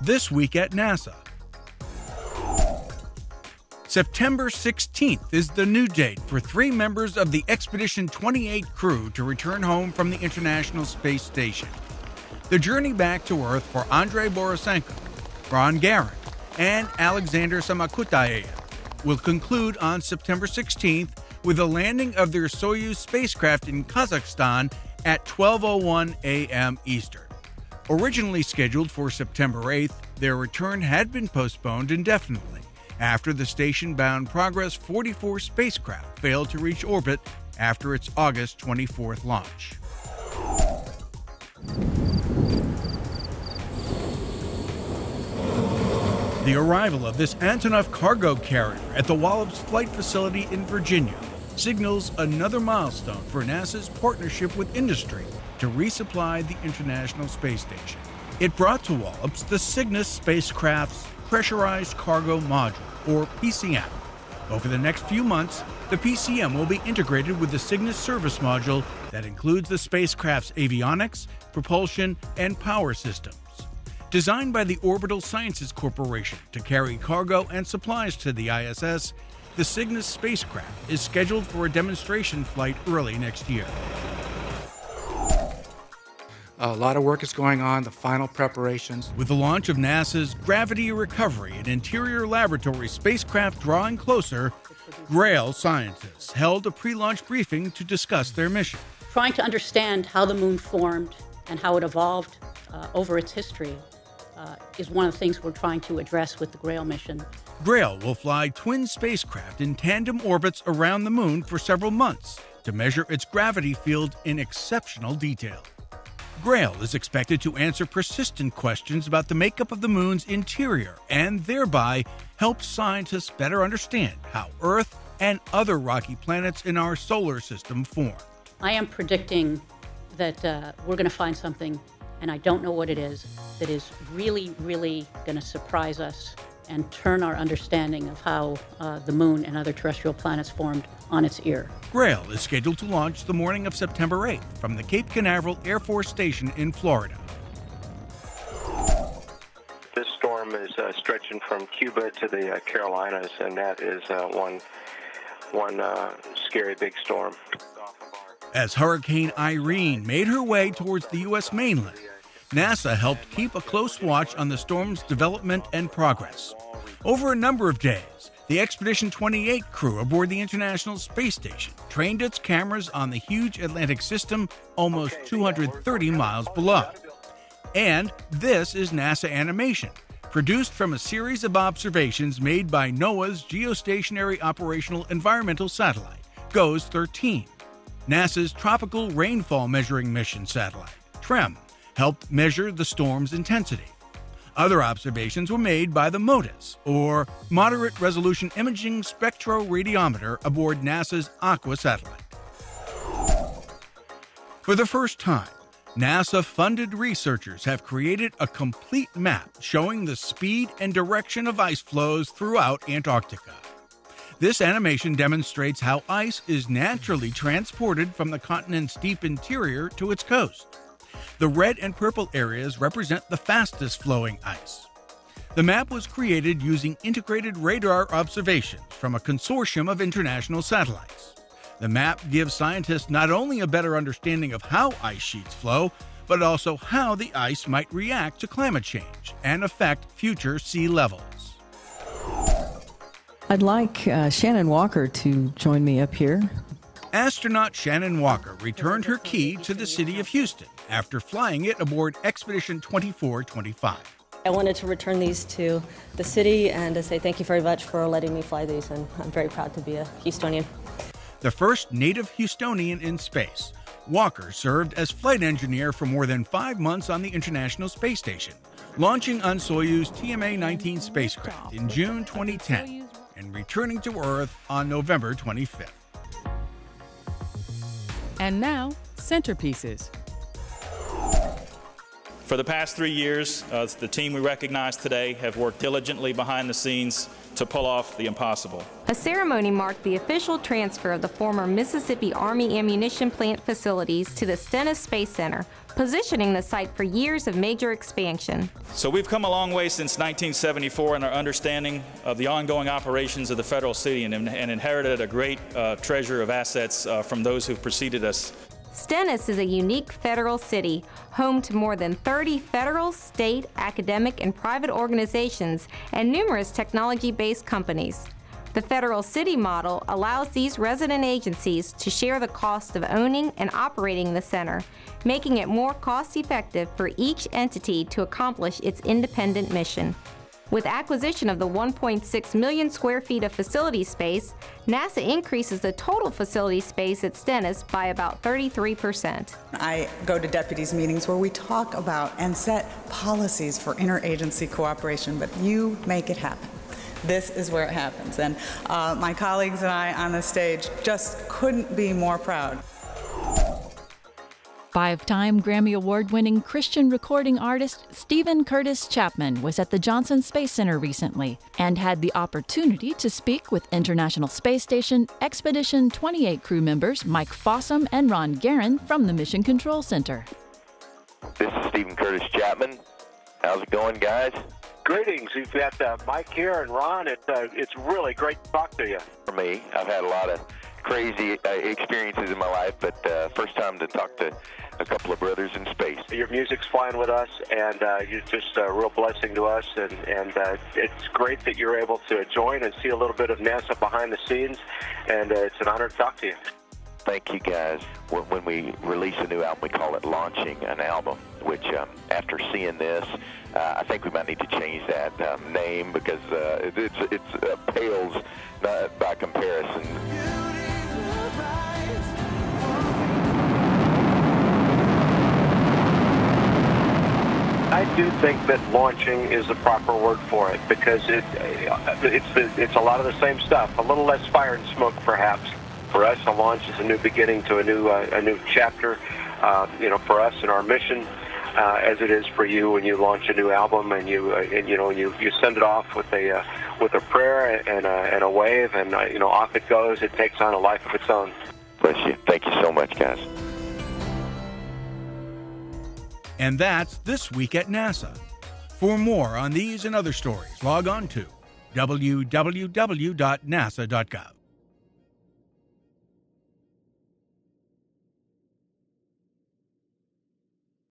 this week at NASA. September 16th is the new date for 3 members of the Expedition 28 crew to return home from the International Space Station. The journey back to Earth for Andrei Borisenko, Ron Garan, and Alexander Samakutayev will conclude on September 16th with the landing of their Soyuz spacecraft in Kazakhstan at 12:01 a.m. Eastern. Originally scheduled for September 8th, their return had been postponed indefinitely after the station-bound Progress 44 spacecraft failed to reach orbit after its August 24th launch. The arrival of this Antonov cargo carrier at the Wallops Flight Facility in Virginia signals another milestone for NASA's partnership with industry to resupply the International Space Station. It brought to Wallops the Cygnus spacecraft's Pressurized Cargo Module, or PCM. Over the next few months, the PCM will be integrated with the Cygnus service module that includes the spacecraft's avionics, propulsion, and power systems. Designed by the Orbital Sciences Corporation to carry cargo and supplies to the ISS, the Cygnus spacecraft is scheduled for a demonstration flight early next year. A lot of work is going on, the final preparations. With the launch of NASA's Gravity Recovery and Interior Laboratory spacecraft drawing closer, GRAIL scientists held a pre-launch briefing to discuss their mission. Trying to understand how the moon formed and how it evolved over its history is one of the things we're trying to address with the GRAIL mission. GRAIL will fly twin spacecraft in tandem orbits around the moon for several months to measure its gravity field in exceptional detail. GRAIL is expected to answer persistent questions about the makeup of the moon's interior and thereby help scientists better understand how Earth and other rocky planets in our solar system form. I am predicting that we're going to find something, and I don't know what it is, that is really, really going to surprise us and turn our understanding of how the moon and other terrestrial planets formed on its ear. GRAIL is scheduled to launch the morning of September 8th from the Cape Canaveral Air Force Station in Florida. This storm is stretching from Cuba to the Carolinas, and that is one scary big storm. As Hurricane Irene made her way towards the U.S. mainland, NASA helped keep a close watch on the storm's development and progress. Over a number of days, the Expedition 28 crew aboard the International Space Station trained its cameras on the huge Atlantic system almost 230 miles below. And this is NASA animation, produced from a series of observations made by NOAA's Geostationary Operational Environmental Satellite, GOES-13. NASA's Tropical Rainfall Measuring Mission satellite, TREM, helped measure the storm's intensity. Other observations were made by the MODIS, or Moderate Resolution Imaging Spectroradiometer, aboard NASA's Aqua satellite. For the first time, NASA-funded researchers have created a complete map showing the speed and direction of ice flows throughout Antarctica. This animation demonstrates how ice is naturally transported from the continent's deep interior to its coast. The red and purple areas represent the fastest flowing ice. The map was created using integrated radar observations from a consortium of international satellites. The map gives scientists not only a better understanding of how ice sheets flow, but also how the ice might react to climate change and affect future sea levels. I'd like Shannon Walker to join me up here. Astronaut Shannon Walker returned her key to the city of Houston after flying it aboard Expedition 2425. I wanted to return these to the city and to say thank you very much for letting me fly these, and I'm very proud to be a Houstonian. The first native Houstonian in space, Walker served as flight engineer for more than 5 months on the International Space Station, launching on Soyuz TMA-19 spacecraft in June 2010 and returning to Earth on November 25th. And now, centerpieces. For the past 3 years, the team we recognize today have worked diligently behind the scenes to pull off the impossible. A ceremony marked the official transfer of the former Mississippi Army ammunition plant facilities to the Stennis Space Center, positioning the site for years of major expansion. So we've come a long way since 1974 in our understanding of the ongoing operations of the federal city and inherited a great treasure of assets from those who've preceded us. Stennis is a unique federal city, home to more than 30 federal, state, academic, and private organizations and numerous technology-based companies. The federal city model allows these resident agencies to share the cost of owning and operating the center, making it more cost-effective for each entity to accomplish its independent mission. With acquisition of the 1.6 million square feet of facility space, NASA increases the total facility space at Stennis by about 33%. I go to deputies meetings where we talk about and set policies for interagency cooperation, but you make it happen. This is where it happens, and my colleagues and I on the stage just couldn't be more proud. 5-time Grammy Award-winning Christian recording artist Stephen Curtis Chapman was at the Johnson Space Center recently and had the opportunity to speak with International Space Station Expedition 28 crew members Mike Fossum and Ron Guerin from the Mission Control Center. This is Stephen Curtis Chapman. How's it going, guys? Greetings. You've got Mike here and Ron. It's really great to talk to you. For me, I've had a lot of crazy experiences in my life, but first time to talk to a couple of brothers in space. Your music's flying with us, and you're just a real blessing to us, and it's great that you're able to join and see a little bit of NASA behind the scenes, and it's an honor to talk to you. Thank you, guys. When we release a new album, we call it launching an album, which after seeing this, I think we might need to change that name because it pales by comparison. I do think that launching is the proper word for it because it's a lot of the same stuff, a little less fire and smoke perhaps. For us, a launch is a new beginning to a new chapter, for us in our mission, as it is for you when you launch a new album and you send it off with a prayer and a wave, and off it goes. It takes on a life of its own. Bless you. Thank you so much, guys. And that's This Week at NASA. For more on these and other stories, log on to www.nasa.gov.